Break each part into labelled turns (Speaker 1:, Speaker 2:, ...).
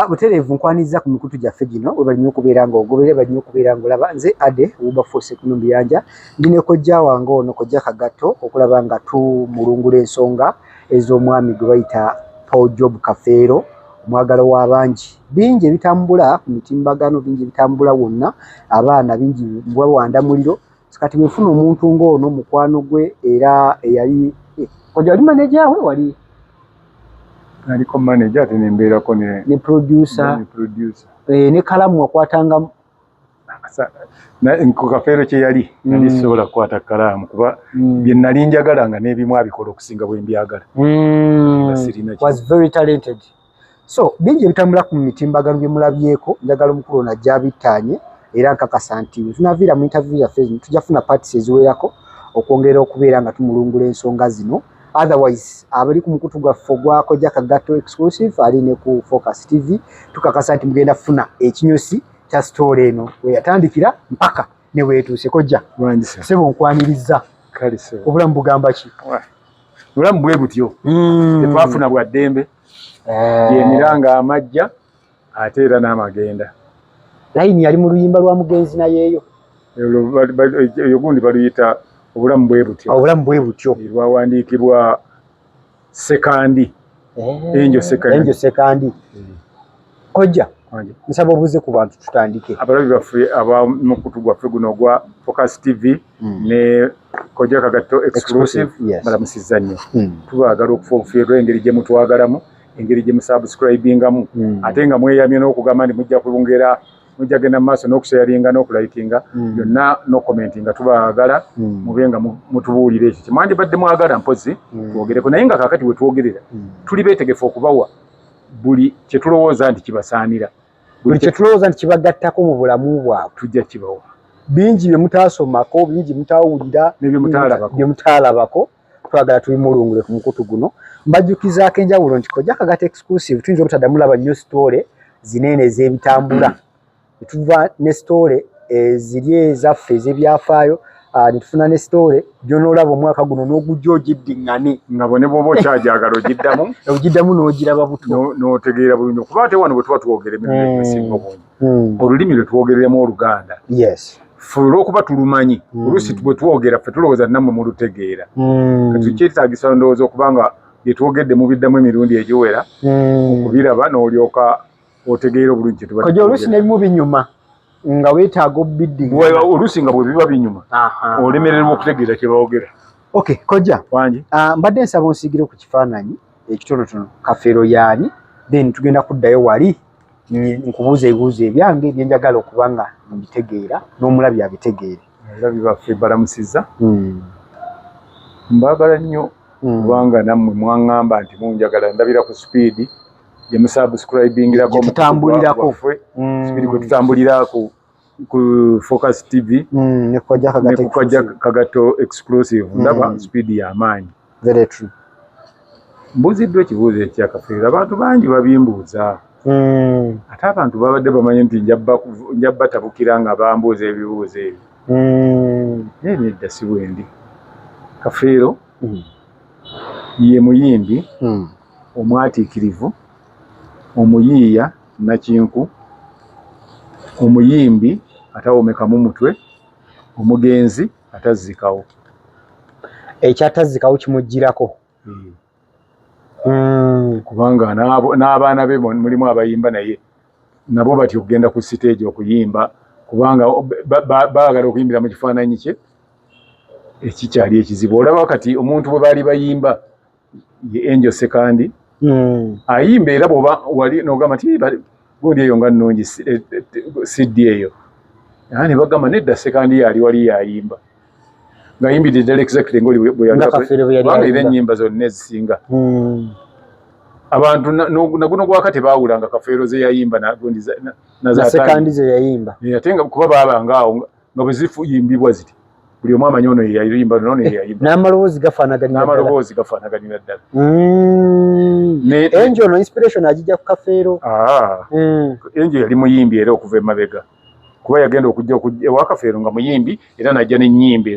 Speaker 1: butereevu nkwaniza ku mikutu gyaffe gino we bali nnyo okubeera ng'ogobere bali nnyo okubeera ng'olaba nze Ade Wilberforce kuno Mbiyanja ndi ne kojja wange ono kojja Kagato okulaba nga tumulungula ensonga ez'omwami gwe bayita Paul Job Kafeero omwagalo w'abangi bingi ebitambula ku mitimbagano bingi ebitambula wonna abaana bingi bwawanda muliro kati bwefuna omuntu ng'ono mukwano gwe era eyali kojja wali manager we wali
Speaker 2: aliko manager ate nembeerako ne
Speaker 1: producer ne kalamu wakwatanga
Speaker 2: ku Kafeero kye yali nali sobola kukwata kalamu kuba bye nali njagala nga n'ebimu abikola okusinga bwe mbyagala.
Speaker 1: Was very talented. So bingi ebitambula ku mitimbagano bye mulabyeko njagala omukulu ono ajja abittaanye era nkakasa nti tunaviira mu interview yaffe tujja funa parties eziwerako okwongera okubeera nga tumulungula ensonga zino. Otherwise abali ku mukutu gwaffe gwa Kojja Kagato exclusive ali ne ku Focus TV tukakasa nti mugenda funa ekinyusi kya story eno we yatandikira mpaka ne weetuuse kojja sebo nkwaniriza obulamu bugamba ki
Speaker 2: obulamu bwe butyo tetwafuna bwa ddembe yemiranga amajja ate era n'amagenda
Speaker 1: layini yali mu luyimba lwa mugenzi nayeeyo
Speaker 2: eyo gundi baluyita obulamu bwe butyo lwawandiikibwa Sekandi Enjo
Speaker 1: Sekandi kojja nsaba obuze ku bantu tutandike
Speaker 2: abalabi baffe abamukutu gwaffe guno gwa Focus TV ne Kojja Kagato exclusive balamusizza nnyo tubaagala okufa obufiirwa engeri gye mutwagalamu engeri gye musubscribingamu ate nga mweyamye n'okugamba nti mujja kulungera mujja genda mu maaso n'okusharinga n'okulayitinga byonna n'okomentinga tubaagala mube nga mutubuulira ekyo kimwandi badde mwagala mpozi twogereko naye nga kaakati we twogerera tuli beetegefu okubawa buli kye tulowooza nti kibasaanira
Speaker 1: buli kye tulowooza nti kibagattako mu bulamu bwabwe
Speaker 2: tujja kibawa
Speaker 1: bingi bye mutaasomako bingi mutawulira bye mutaalabako twagala tubimulungule ku mukutu guno mbajjukizaako enjawulo nti Kojja Kagato exclusive tuyinza obutaddamu laba nnyo story zinene ez'ebitambula netuva ne story ziri ezaffe ez'ebyafaayo netufuna ne story gy'onoolaba omwaka guno n'ogujja ogiddiŋŋane
Speaker 2: nga bwe ne bw'oba okyajagala
Speaker 1: ogiddamu n'ogiraba buto
Speaker 2: n'otegeera bulungi okuba ate wano bwe tuba twogera emirimu egisinga obungi olulimi lwe twogereremu Oluganda ffe olw'okuba tulumanyi oluusi bwe twogera ffe tulowooza nammwe mulutegeera tukyetaagisa ndowooza okubanga bye twogedde mubiddamu emirundi egiwera okubiraba n'olyoka otegeera obulungi kye tuba
Speaker 1: kojja oluusi n'ebimu binyuma nga weetaaga obiddinga
Speaker 2: oluusi nga bwe biba binyuma olemererwa okutegeera kye boogera.
Speaker 1: Okay kojja wangi mbadde nsaba onsiigire ku kifaananyi ekitonotono Kafeero yaani then tugenda kuddayo wali nkubuuza ebibuuzo ebyange bye njagala okuba nga mbitegeera n'omulabi abitegeere.
Speaker 2: Abalabi baffe balamusizza mbaagala nnyo kubanga nammwe mwaŋŋamba nti munjagala ndabira ku sipiidi gye musubscribingirako
Speaker 1: tutambulirako
Speaker 2: sipiidi gwe tutambulira ku Focus TV
Speaker 1: ne Kojja
Speaker 2: Kagato exclusive ndaba sipiidi y'amaanyi.
Speaker 1: Very true.
Speaker 2: Mbuuziddwa ekibuuzo ekya Kafeero abantu bangi babimbuuza ate abantu babadde bamanyi nti nja batabukira nga bambuuza ebibuuzo ebyo naye nedda si bwendi. Kafeero ye muyimbi omwatiikirivu omuyiiya nakinku omuyimbi atawomekamu mutwe omugenzi atazzikawo
Speaker 1: ekyatazzikawo kimugirako
Speaker 2: kubanga n'abaana be mulimu abayimba naye nabo batyo okugenda ku siteegi okuyimba kubanga baagala okuyimbira mu kifaananyi kye ekikyali ekizibu. Olaba kati omuntu bwe baali bayimba ye Enjo Sekandi ayimba era bw'oba wali n'ogamba nti gundi eyo nga nnungi siddi eyo ne bagamba nedda Sekandi yali wali yayimba ng'ayimbidde ddala exactly ng'oli bwe yalibanga era ennyimba zonna ezisinga abantu naguno gwaka tebaawulanga Kafeero ze yayimba
Speaker 1: na Sekandi ze yayimba
Speaker 2: ate nga kuba baabangaawo nga bwe zifuyimbibwa ziti buli omu amanyi ono yeyayimba nono yeyayimba
Speaker 1: n'amaloboozi gafaanaganira
Speaker 2: ddala.
Speaker 1: Enjo ono inspiration agijja ku Kafeero.
Speaker 2: Enjo yali muyimbi era okuva emabega kuba yagenda okujja ewa Kafeero nga muyimbi era najja n'ennyimba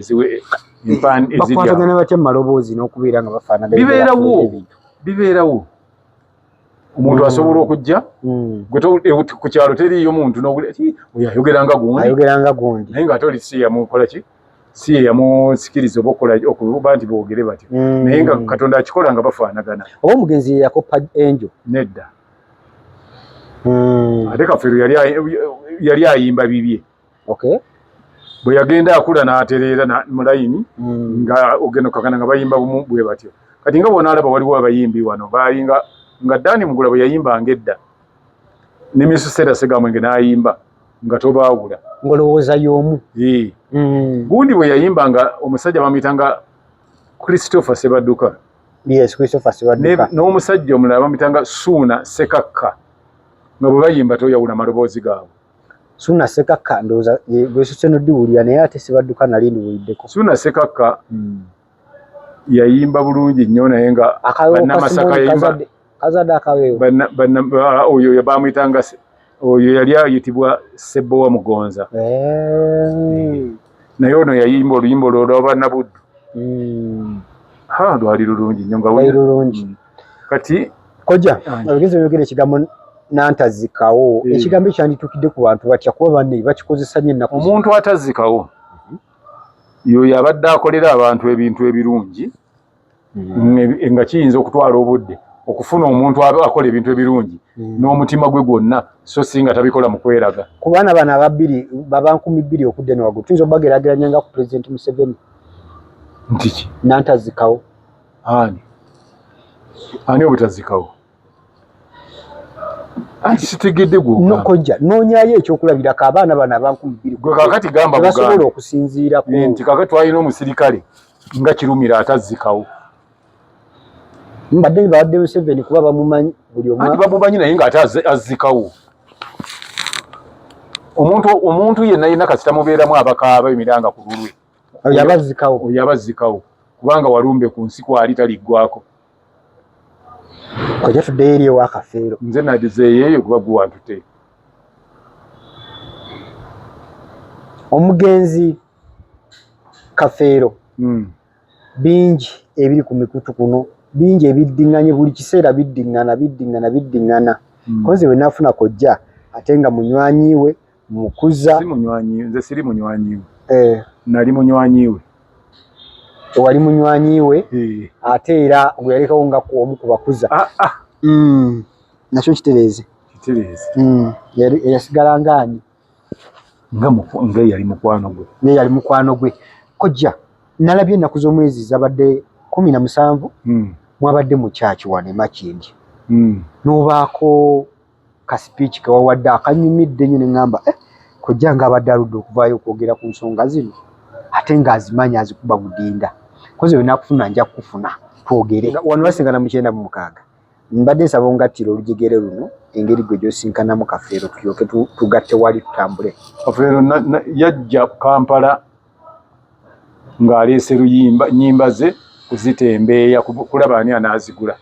Speaker 1: bakwatagana batya mu maloboozi n'okubeera nga bafaanaganira
Speaker 2: bibeerawo omuntu asobola okujja ku kyalo teriyo muntu oyayogeranga gundi naye nga ate oli si yamukola ki si yamusikiriza oba okuba nti boogere batyo naye nga Katonda akikola nga bafaanagana.
Speaker 1: Oba omugenzi yakopa enjo
Speaker 2: nedda ate Kafeero yali ayimba bibye. Bwe yagenda akula n'atereera mu layini nga ogenda kakana nga bayimba bumu bwe batyo. Kati nga bw'onaalaba waliwo abayimbi wano bayinga nga Dani Mugula bwe yayimbanga edda ne Misusera Segamwenge n'ayimba nga tobaawula
Speaker 1: ng'olowooza y'omu.
Speaker 2: Gundi bwe yayimbanga omusajja bamuyitanga Christopher Sebadduka.
Speaker 1: Yes, Christopher Sebadduka.
Speaker 2: N'omusajja omulala bamuyitanga Suuna Sekakka nga bwe bayimba toyawula maloboozi gaabwe.
Speaker 1: Suuna Sekakka ndowooza bwesuse noddiwulira naye ate Sebadduka nali ndiwuliddeko.
Speaker 2: Suuna Sekakka yayimba bulungi nnyo naye nga bannamasaka yayimba
Speaker 1: kazadde akaweewo
Speaker 2: oyo bamuyitanga oyo yali ayitibwa Ssebbowa Mugonza. Naye ono yayimba oluyimba olwa Nabuddu lwali lulungi nnyo nga kati
Speaker 1: kojja abagezi oyogera ekigambo n'antazikawo ekigambo ekyo kyanditukidde ku bantu batya kuba banne bakikozesa nnyo ennaku.
Speaker 2: Omuntu atazikawo yoyo abadde akolera abantu ebintu ebirungi nga kiyinza okutwala obudde okufuna omuntu akola ebintu ebirungi n'omutima gwe gwonna so si nga tabikola mu kweraga.
Speaker 1: Ku baana bano baba 2,000 okudde ne waggulu tuyinza obageraageranya nga ku Pulezidenti Museveni
Speaker 2: ntiki
Speaker 1: n'antazikawo.
Speaker 2: Ani obutazikawo anti sitegedde
Speaker 1: kojja noonyayo ekyokulabirako abaana bano aba 2,000
Speaker 2: gwe kakati gamba
Speaker 1: basobola okusinziirako
Speaker 2: nti kakati twalina omusirikale nga Kirumira atazikawo.
Speaker 1: Mbadde babadde Museveni kuba bamumanyi buli omu
Speaker 2: bamumanyi naye nga ate azzikawo. Omuntu yenna yenna kasita mubeeramu abakaaba emiranga ku lulwe yabazzikawo kubanga walumbe ku nsi kwali taliggwako.
Speaker 1: Kojja tuddeyo eri ewa Kafeero.
Speaker 2: Nze nadizeeyo eyo kuba gwe wantute.
Speaker 1: Omugenzi Kafeero bingi ebiri ku mikutu kuno bingi ebiddiŋŋanye buli kiseera biddiŋŋana koze we naafuna kojja ate nga munywanyi we mukuza.
Speaker 2: Nze siri munywanyi we nali munywanyi we.
Speaker 1: Wali munywanyi we ate era gwe yalekawo nga omu ku bakuza nakyo kitereeze yasigala ngaani
Speaker 2: nga yali
Speaker 1: mukwano gwe. Kojja nalabye ennaku z'omwezi zabadde 17 mwabadde mu kyaki wano e Makindye n'obaako ka speech ke wawadde akanyumidde nnyo ne ŋŋamba kojja ng'abadde aludde okuvaayo okwogera ku nsonga zino ate ng'azimanyi azikuba budinda koze we nakufuna nja kukufuna twogere. Wano basingana mu 96 mbadde nsaba ongattira olujegere luno engeri gwe gy'osinkanamu Kafeero tulyoke tugatte wali tutambule.
Speaker 2: Kafeero yajja Kampala ng'aleese nnyimba ze kuzitembeeya kulaba ani anaazigula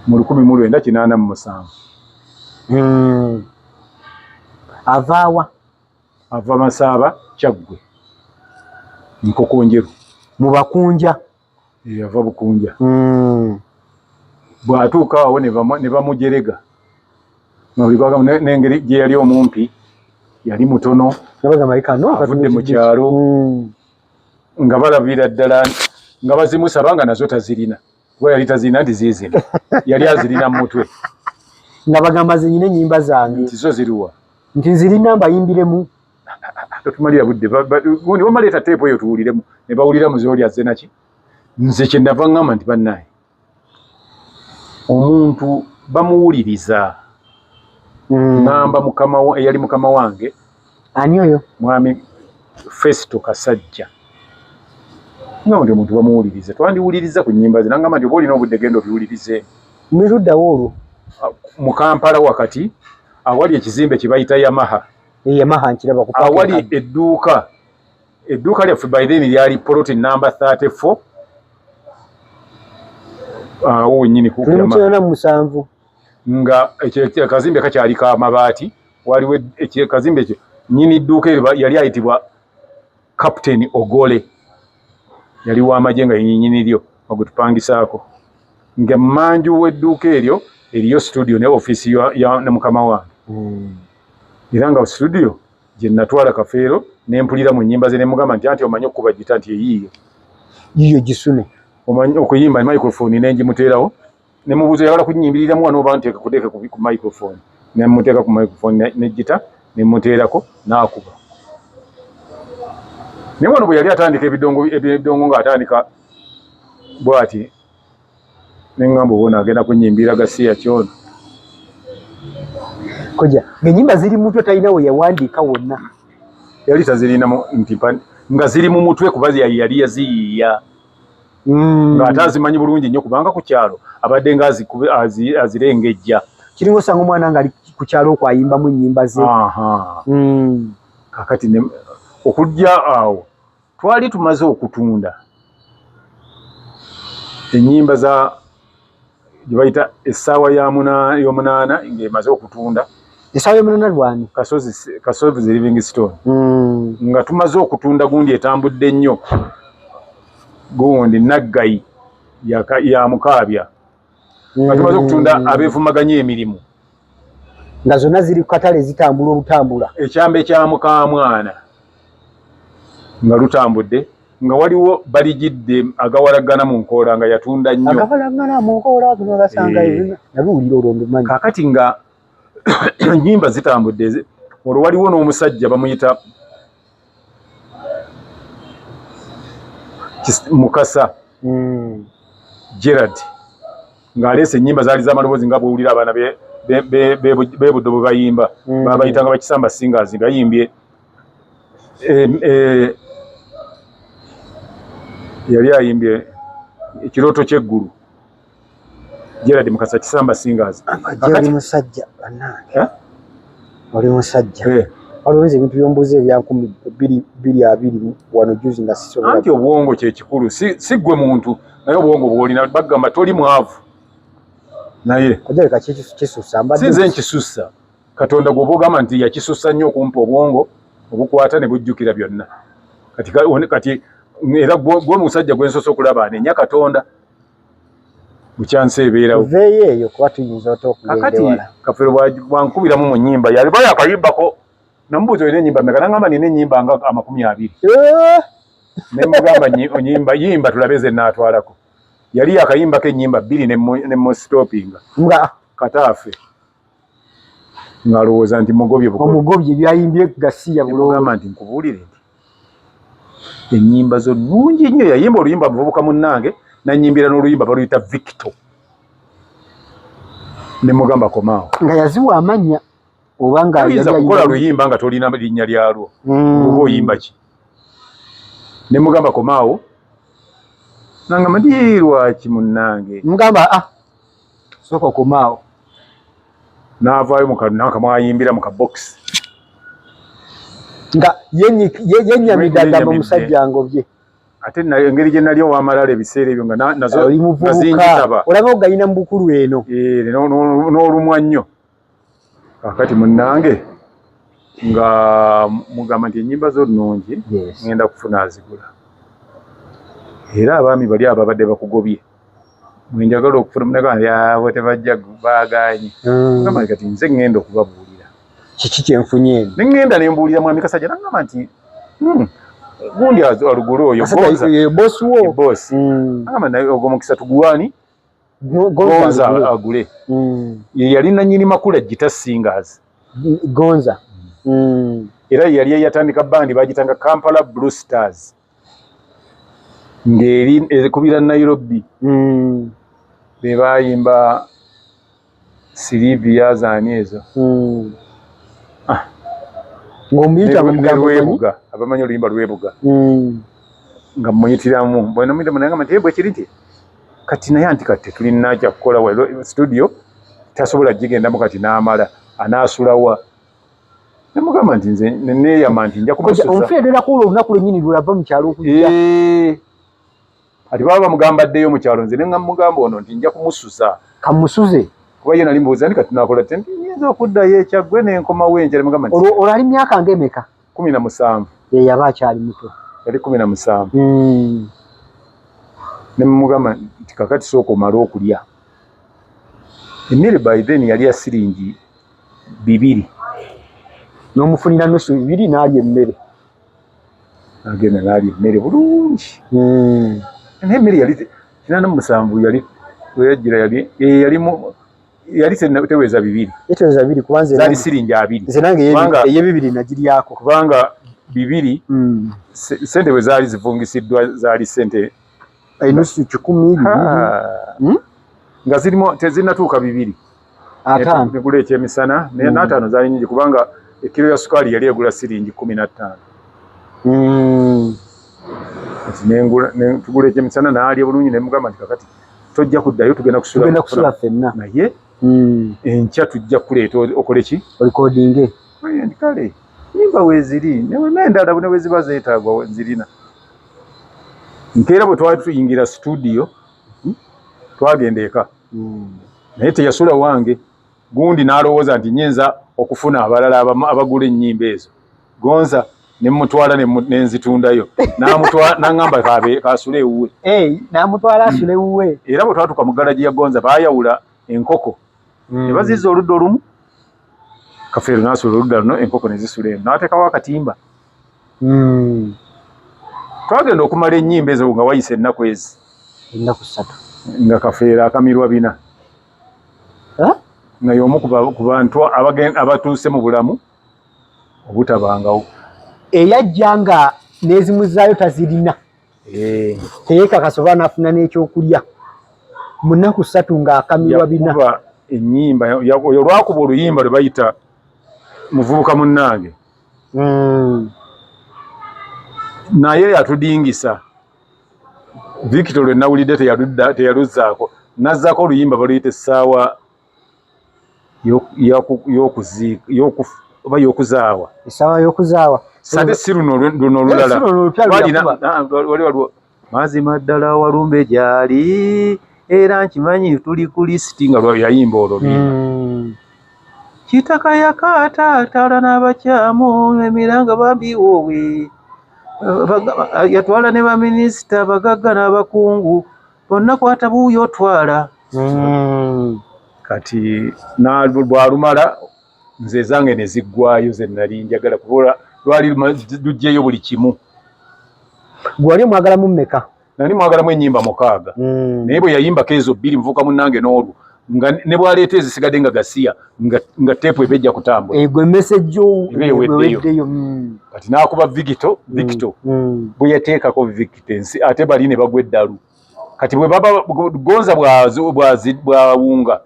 Speaker 2: mu 1987.
Speaker 1: Avaawa?
Speaker 2: Ava Masaaba Kyaggwe Nkokonjeru
Speaker 1: mu Bakunja.
Speaker 2: Ava Bukunja. Bw'atuuka awo ne bamujerega n'engeri gye yali omumpi yali mutono avudde mu kyalo nga balabira ddala nga bazimusaba nga nazo tazirina kuba yali tazirina nti ziizina yali azirina mu mutwe
Speaker 1: nga bagamba zinyine ennyimba zange
Speaker 2: nti zo ziriwa
Speaker 1: nti nzirina mbayimbiremu
Speaker 2: totumalira budde gundi wamaleeta teepu eyo tuwuliremu ne bawuliramu zoli azze naki nze kyendava ŋŋamba nti bannaye omuntu bamuwuliriza ŋŋamba eyali mukama wange
Speaker 1: ani oyo
Speaker 2: mwami Festo Kasajja nga nti omuntu bamuwuliriza twandiwuliriza ku nnyimba ze nangamba nti oba olina obudde genda obiwulirize
Speaker 1: miruddawo olwo
Speaker 2: mu Kampala wakati awali ekizimbe kye bayita Yamaha
Speaker 1: nkiraba
Speaker 2: awali edduuka lyaffe by then lyali ploti number 34 awo wennyini ku
Speaker 1: Yamaha
Speaker 2: nga akazimbe kakyali ka mabaati waliwo akazimbe ekyo nnyini dduuka yali ayitibwa Captain Ogole yali w'amagye nga nnyini lyo ogwe tupangisaako nga mmanju w'edduuka eryo eriyo studio ne office ya mukama wange era nga studio gye natwala Kafeero ne mpulira mu nnyimba ze ne mugamba nti anti omanyi okuba gita nti
Speaker 1: yiyo gisune
Speaker 2: omanyi okuyimba microphone ne ngimuteerawo ne mubuuza yagala kunnyimbiriramu wano oba nteeka kuteeka ku microphone ne muteeka ku microphone ne gita ne muteerako n'akuba ne wano bwe yali atandika ebidongo ng'atandika bw'ati ne ngamba obona agenda kunnyimbira Gasiya Kyono
Speaker 1: koja ng'ennyimba ziri mu mutwe talina we yawandiika wonna
Speaker 2: yali tazirinamu nti nga ziri mu mutwe kuba yali yaziyiiya ng'ate azimanyi bulungi nnyo kubanga ku kyalo abadde nga azirengejja
Speaker 1: kiringa osanga omwana ng'ali ku kyalo okwo ayimbamu ennyimba ze
Speaker 2: kakati okujja awo twali tumaze okutunda ennyimba za gye bayita essaawa y'omunaana ng'emaze okutunda
Speaker 1: essaawa y'omunaana lwani
Speaker 2: Kasozi Livingstone nga tumaze okutunda gundi etambudde nnyo gundi Naggayi ya Mukaabya nga tumaze okutunda abeevumaganya emirimu
Speaker 1: nga zonna ziri ku katale zitambula obutambula
Speaker 2: ekyambe kya Mukamwana nga lutambudde nga waliwo baligidde agawalagana mu Nkoola nga yatunda nnyo
Speaker 1: agawalagana mu Nkoola gano basanga nabiwulira olwo mbimanyi
Speaker 2: kakati nga ennyimba zitambudde olwo waliwo n'omusajja bamuyita Mukasa Gerard ng'aleese ennyimba zaali z'amaloboozi nga bwewulira abaana beebuddo bwe bayimba babayitanga bakisamba singers nga yimbye yali ayimbye ekirooto ky'eggulu Gerard Mukasa kisamba singers
Speaker 1: oli musajja bannange oli musajja alowooza ebintu byombuuza ebya 2020 wano juzi nga sisobola
Speaker 2: anti obwongo kye kikulu si ggwe muntu naye obwongo bw'olina bagamba toli mwavu naye
Speaker 1: kojaleka kisusa
Speaker 2: si nze nkisusa Katonda gw'oba ogamba nti yakisusa nnyo okumpa obwongo obukwata ne bujjukira byonna kati era gwe musajja gwe nsoose okulaba anenya Katonda bukyansi ebeerawo
Speaker 1: oveeyo eyo kuba tuyinza ota okugenda ewala
Speaker 2: Kafeero bwankubiramu mu nnyimba yaliba yakayimbako namubuuza olina ennyimba mmeka nangamba nina ennyimba nga 20 ne mugamba yimba tulabe ze naatwalako yali yakayimbako ennyimba 2 ne musitopinga
Speaker 1: nga
Speaker 2: kataafe ng'alowooza nti
Speaker 1: omugobye byayimbye Gasiya
Speaker 2: bulogamba nti nkubuulire nti ennyimba zo nnungi nnyo yayimba oluyimba muvubuka munnange nanyimbira n'oluyimba baluyita Victor ne mugamba komaawo
Speaker 1: nga yaziwa amannya oba nga
Speaker 2: ayinza kukola luyimba nga tolina linnya lyalwo oba oyimba ki ne mugamba komaawo nangamba ndi lwaki munnange
Speaker 1: mugamba sooka komaawo
Speaker 2: n'avaayo nakamwayimbira mu kabox
Speaker 1: nga yenyamidagamba omusajja ngobye
Speaker 2: ate engeri gye nali owamalala ebiseera ebyo nga nazo
Speaker 1: zinjitaba olaba ogayina mu bukulu eno
Speaker 2: n'olumwa nnyo kakati munnange nga mugamba nti ennyimba zo nnungi ngenda kufuna azigula era abaami bali ababadde bakugobye mwenjagala okufuna munagabo tebajja baaganye ngamba kati nze ngenda okubabuulira
Speaker 1: kiki kyenfunye
Speaker 2: ne ngenda ne mbuulira mwami Kasajja nangamba nti gundi alugulu oyo bosi ngamba naye ogwo mukisa tuguwani Gonza agule yali nannyini Makula Gita Singers
Speaker 1: Gonza
Speaker 2: era yali yatandika bandi bagitanga Kampala Blue Stars ngeri ekubira Nairobi be bayimba Silivia zaani ezo
Speaker 1: ng'omuyita
Speaker 2: Lwebuga abamanyi oluyimba Lwebuga nga muyitiramu mbona mwita munangamba nti bwe kiri nti kati naye anti kati tulinaja kukola studio tasobola gigendamu kati n'amala anaasulawa ne mugamba nti nze neeyama nti nja kumususa
Speaker 1: omufeerera kulo olunaku lwennyini lwava mu kyalo okujja
Speaker 2: ati baba bamugamba addeyo mu kyalo nze ne mugamba ono nti nja kumususa
Speaker 1: kamusuze
Speaker 2: kuba ye nali mbuuza nti kati nakola nti nyinza okuddayo ekyaggwe n'enkomawo enjala ne mugamba nti
Speaker 1: olwo ali myaka ng'emeka
Speaker 2: 17
Speaker 1: yaba akyali muto
Speaker 2: yali 17 ne mugamba nti kakati sooka omale okulya emmere by then yali ya siringi 2
Speaker 1: n'omufunira nusu 2 n'alya emmere
Speaker 2: agenda n'alya emmere bulungi n'emmere yali 87 yali weyajjira yali teweza 2
Speaker 1: eteweza 2 kubanze
Speaker 2: zali siringi 2
Speaker 1: nze nange ye 2 nagiryako
Speaker 2: kubanga 2 sente bwe zaali zivungisiddwa zaali sente
Speaker 1: enusu 10
Speaker 2: nga zirimo tezinatuuka 2 negula ekyemisana naye n'ataano zaali nyingi kubanga ekiro ya sukaali yali egula siringi 15 tugula ekyemisana n'alya bulungi nemugamba nti kakati tojja kuddayo tugenda
Speaker 1: kusula ffenna
Speaker 2: naye enkya tujja kuleeta okole ki
Speaker 1: olikodinge
Speaker 2: kale nyimba weeziri nendala ne weziba zeetaagwa nzirina nkeera bwe twali tuyingira studio twagenda eka naye teyasula wange gundi n'alowooza nti nyinza okufuna abalala abagula ennyimba ezo gonza nemutwala nenzitundayo n'aŋŋamba kasule ewuwe
Speaker 1: n'amutwala asule ewuwe
Speaker 2: era bwe twatuuka mu galagi ya gonza baayawula enkoko ne bazizza oludda olumu Kafeero n'asula oludda luno enkoko ne zisula eno n'ateekawo akatimba twagenda okumala ennyimba ezo nga wayise ennaku ezi
Speaker 1: ennaku 3
Speaker 2: nga Kafeero akamirwa 4 nga y'omu ku bantu abatuuse mu bulamu obutabangawo
Speaker 1: eyajja nga n'ezimuzaayo tazirina teyekakasa oba n'afuna n'ekyokulya mu nnaku 3 ng'akamirwa 4
Speaker 2: yakuba ennyimba olwakuba oluyimba lwe bayita muvubuka munnange naye yatudingisa Victor lwe nawulidde teyaluzzaako nazzaako oluyimba baluyita essaawa y'okuzaawa
Speaker 1: essaawa y'okuzaawa
Speaker 2: sate si luno olulala waliwo mazima ddala walumbe gyali era nkimanyi tuli ku lisiti nga yayimba olwo kitaka yakataatala n'abakyamu emiranga bambi wowe yatwala ne baminisita abagagga n'abakungu bonna kwata buuyo otwala kati bwalumala nze zange ne ziggwayo ze nali njagala kubola lwali lugjeyo buli kimu
Speaker 1: gwali mwagalamu mmeka
Speaker 2: nali mwagalamu ennyimba 6 naye bwe yayimbako ezo 2 muvuka munnange n'olwo nga ne bwaleeta ezisigadde nga gasiya nga teepu ebejja kutambula
Speaker 1: egwe message
Speaker 2: eweddeyo kati n'akuba Victor bwe yateekako Victor ate bali ne bagwa eddalu kati bwe baba gonza bwawunga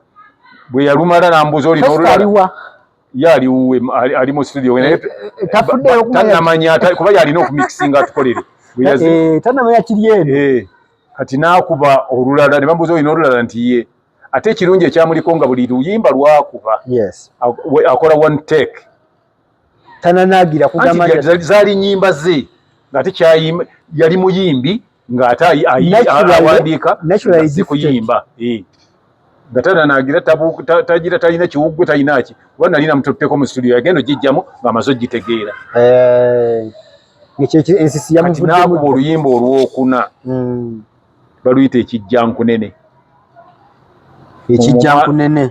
Speaker 2: bwe yalumala n'ambuuza oli n'olulala yali uwe ali mu studio naye tannamanya kuba yalina okumikisinga atukolere
Speaker 1: tannamanya kiri eno
Speaker 2: kati n'akuba olulala ne bambuuza oli n'olulala nti ye ate ekirungi ekyamuliko nga buli luyimba lwakuba akola one take
Speaker 1: tananagira kugamba
Speaker 2: zaali nnyimba ze ng'ate kyayimba yali muyimbi ng'ate awandiika si kuyimba nga tananagira tagira talina kiwuggwe talina ki kuba nali namutotteko mu studio yagenda ogijjamu ng'amaze ogitegeera kati n'akuba oluyimba olwokuna baluyita ekijjankunene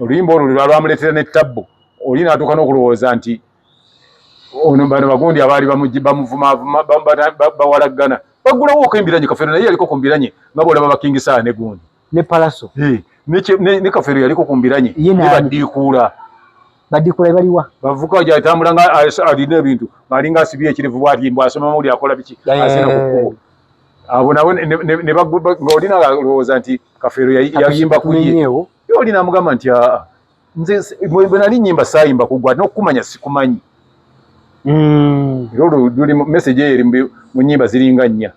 Speaker 2: oluyimba olwo lwamuleetera n'ettabbu oli n'atuuka n'okulowooza nti ono bano bagundi abaali bamuvumavuma bawalaggana baggulawo okembiranye Kafeero naye yaliko ku mbiranye nga bwolaba bakingisaa ne gundi
Speaker 1: ne palaso
Speaker 2: ne Kafeero yaliko ku mbiranye ne baddiikuula
Speaker 1: baliwa
Speaker 2: bavuka gyatambula nga alina ebintu alinga asibye ekirivu bw'atimba asoma mawulire akola biki asina ku kkubo abo nabo ng'oli nalowooza nti Kafeero yayimba ku ye oli n'amugamba nti nze bwe nali nnyimba saayimba kugwa n'okumanya sikumanyi era olwo luli message eyo eri mu nnyimba ziringa 4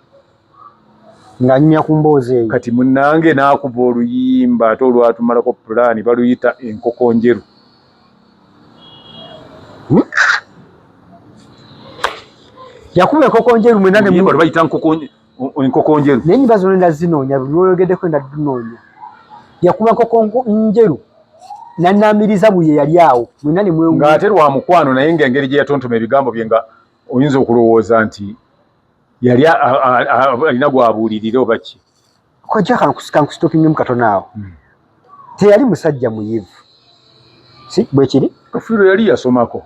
Speaker 1: ng'anyumya ku mboozi eyo
Speaker 2: kati munnange n'akuba oluyimba ate olwatumalako pulaani baluyita enkoko njeru
Speaker 1: yakuba enkoko njeru mwena ne
Speaker 2: muyimba lwebayita enkoko njeru
Speaker 1: naye ennyimba zonna ndazinoonya lwoyogeddeko ndadunoonya yakuba enkoko njeru nannaamiriza buye yali awo mwena ne mwewu
Speaker 2: ng'ate lwa mukwano naye ng'engeri gye yatontoma ebigambo bye nga oyinza okulowooza nti yali alina gwabuulirira oba ki
Speaker 1: kojja kankusitopingemu katono awo teyali musajja muyivu si bwe kiri
Speaker 2: Kafiro yali yasomako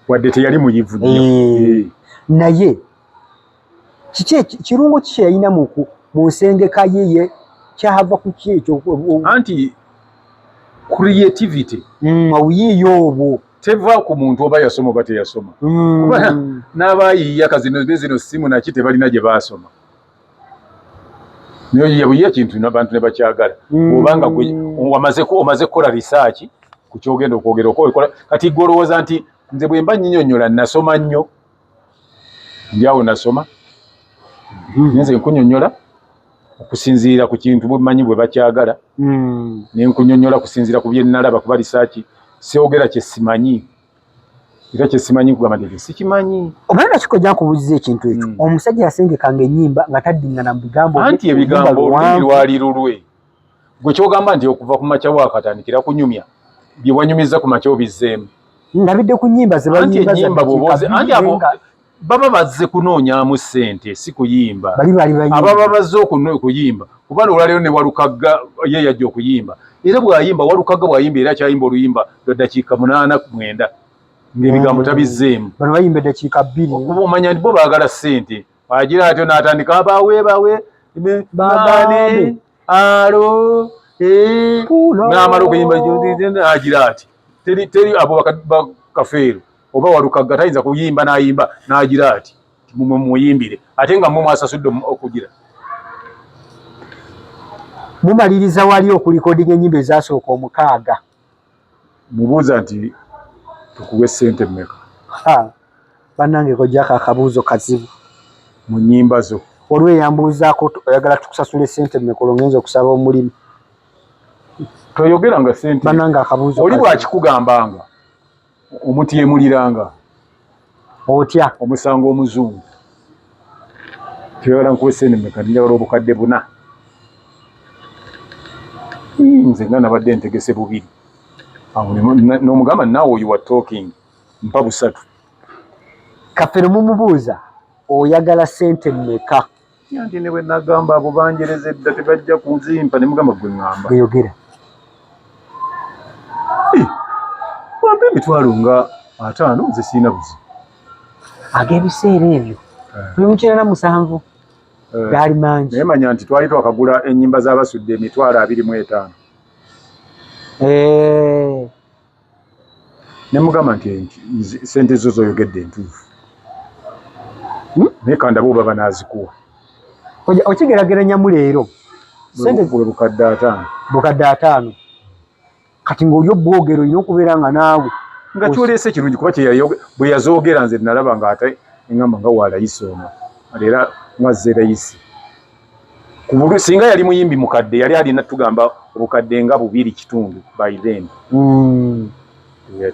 Speaker 2: wadde teyali muyivu nnyo
Speaker 1: naye kirungo ki yalina mu nsengeka ye kyava ku ki ekyo
Speaker 2: anti creativity
Speaker 1: obuyiiya obwo
Speaker 2: teva ku muntu oba yasoma oba teyasoma kuba n'abayiiyaka zino simu naki tebalina gye baasoma naye kintu abantu ne bakyagala obanga omaze kukola research ku kyogenda okwogera okola kati gwe olowooza nti nze bwe mba nnyonnyola nasoma nnyo ndyawo nasoma nze nkunyonnyola okusinziira ku kintu bumanyi bwe bakyagala ne nkunyonnyola kusinziira ku bye nnalaba kuba research seogera kye simanyi era kye simanyi kugamba nti sikimanyi
Speaker 1: omanyi kikojja nkubuuziza ekintu ekyo omusajja yasengekanga ennyimba nga taddingana mu bigambo
Speaker 2: anti ebigambo olulimi lwali lulwe gwe kyogamba nti okuva ku makya wakatandikira kunyumya bye wanyumiza ku makya obizzeemu
Speaker 1: ndabidde ku nnyimba ze
Speaker 2: bayimba anti abo baba bazze kunoonyaamu ssente si kuyimba ababa bazze okuyimba kuba olwaleero ne walukagga ye yajja okuyimba era bw'ayimba walukagga bw'ayimba era akyayimba oluyimba lwa ddakiika 8-9 ng'ebigambo tabizzeemu
Speaker 1: bano bayimba eddakiika 2
Speaker 2: okuba omanya nti bo baagala ssente agira atyo n'atandika bawe baane alo n'amala okuyimba agira ati teri abo bakafeero oba walukagga tayinza kuyimba n'ayimba n'agira ati mumuyimbire ate nga mwasasudde okugira
Speaker 1: mumaliriza wali okulikodinga ennyimba ezasooka 6
Speaker 2: mubuuza nti tukuwe ssente mmeka
Speaker 1: bannange kojjako akabuuzo kazibu
Speaker 2: mu nnyimba zo
Speaker 1: olweyambuuzaako oyagala tukusasula essente mmeka olwongenza okusaba omulimu
Speaker 2: toyogeranga ssente
Speaker 1: bannange akabuuzo
Speaker 2: oli bwakikugambanga omutyemuliranga
Speaker 1: otya
Speaker 2: omusango omuzungu toyagala nkuwe ssente mmeka njagala obukadde 4 nze nga nabadde ntegese 2 n'omugamba naawe oyo wa talking mpa 3
Speaker 1: Kafeero mumubuuza oyagala ssente mmeka
Speaker 2: yanti ne bwe nagamba abo banjereza edda tebajja kunzimpa ne mugamba gwe ŋŋamba
Speaker 1: gweyogera
Speaker 2: wampa emitwalo nga 5 nze siina buzibu
Speaker 1: ag'ebiseera ebyo 97 gaali mangi
Speaker 2: naye manya nti twali twakagula ennyimba z'abasudde emitwalo 25 ne mugamba nti ssente zo zoyogedde entuufu naye kandaba oba banaazikuwa
Speaker 1: okigerageranya mu leero
Speaker 2: bwe bukadde
Speaker 1: 5 kati ng'oli obwogero olina okubeera nga naawe
Speaker 2: nga kyoleese kirungi kuba bwe yazoogera nze nalaba nga ate eŋŋamba nga waalayisi ono era mwazze layisi singa yali muyimbi mukadde yali alina tugamba obukadde nga 2.5 by then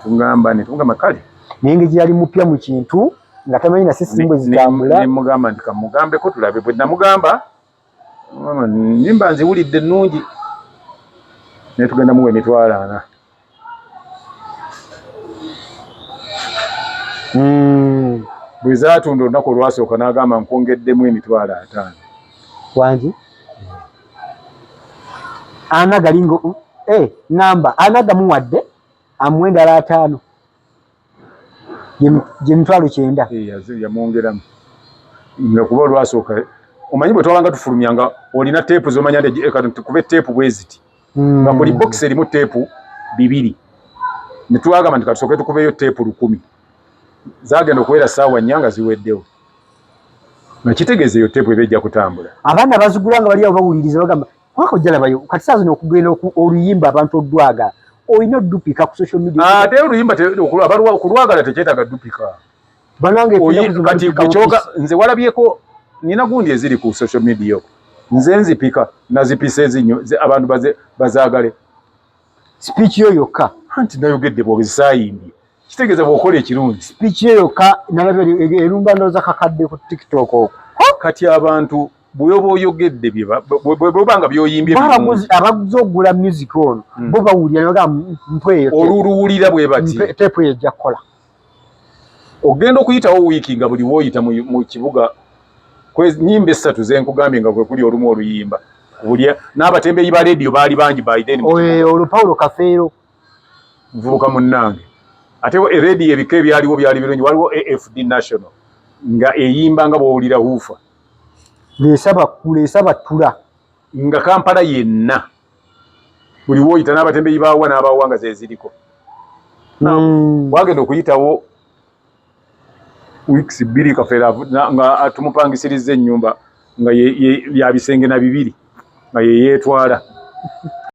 Speaker 2: tugamba netugamba kale
Speaker 1: naye ngeri yali mupya mu kintu nga tamanyi nasi simbwe zitambula
Speaker 2: nemugamba nti kamugambeko tulabe bwe namugamba nyimba nziwulidde ennungi naye tugenda muwa emitwalo 4 bwe zaatunda olunaku olwasooka n'agamba nkwongeddemu emitwalo 5
Speaker 1: wangi ana galingo ngamba ana gamuwadde amuwe endala 5 gye mitwalo 9
Speaker 2: yamwongeramu nga kuba olwasooka omanyi bwe twabanga tufulumyanga olina teepu zomanya tukube teepu bwe ziti nga buli bokisi erimu teepu 2 ne twagamba nti katusooke tukubeyo teepu 1000 zagenda okubeera ssaawa 4 nga ziweddewo nga kitegeeza eyo teepu eba ejja kutambula
Speaker 1: abaana bazigula nga bali awo bawuliriza bagamba kwako jalabayo kati saa zino okugenda oluyimba abantu odwagala olina oddupika ku social media
Speaker 2: ate oluyimba kulwagala tekyetaaga ddupika
Speaker 1: banange
Speaker 2: kati kyoka nze walabyeko nina gundi eziri ku social media nze nzipika nazipisa ezinyo abantu bazaagale
Speaker 1: speech yo yokka
Speaker 2: anti nayogedde bwezisaayimbye kitegeeza bw'okola ekirungi
Speaker 1: speech yo yokka nalabye erumba ndooza kakadde ku TikTok okwo
Speaker 2: kati abantu bw'oba oyogedde bw'obanga byoyimbye
Speaker 1: abaguze okugula music ono bo bawulira nebagamba mpweyo
Speaker 2: oluluwulira bwe bati
Speaker 1: teepu eyo ejja kukola
Speaker 2: ogenda okuyitawo wiiki nga buli woyita mu kibuga nyimba 3 zenkugambye nga kwe kuli olumu oluyimba n'abatembeeyi ba leediyo baali bangi by then
Speaker 1: olwo Paulo Kafeero
Speaker 2: muvubuka munnange ate radio ebika ebyaliwo byali birungi waliwo AFD National nga eyimba nga bw'owulira huufa
Speaker 1: lesaba tula
Speaker 2: nga Kampala yenna buli woyita n'abatembeyi baawa n'abaawa nga zeziriko wagenda okuyitawo weeks 2 kafeera nga tumupangisiriza ennyumba nga ya bisenge na 2 nga yeetwala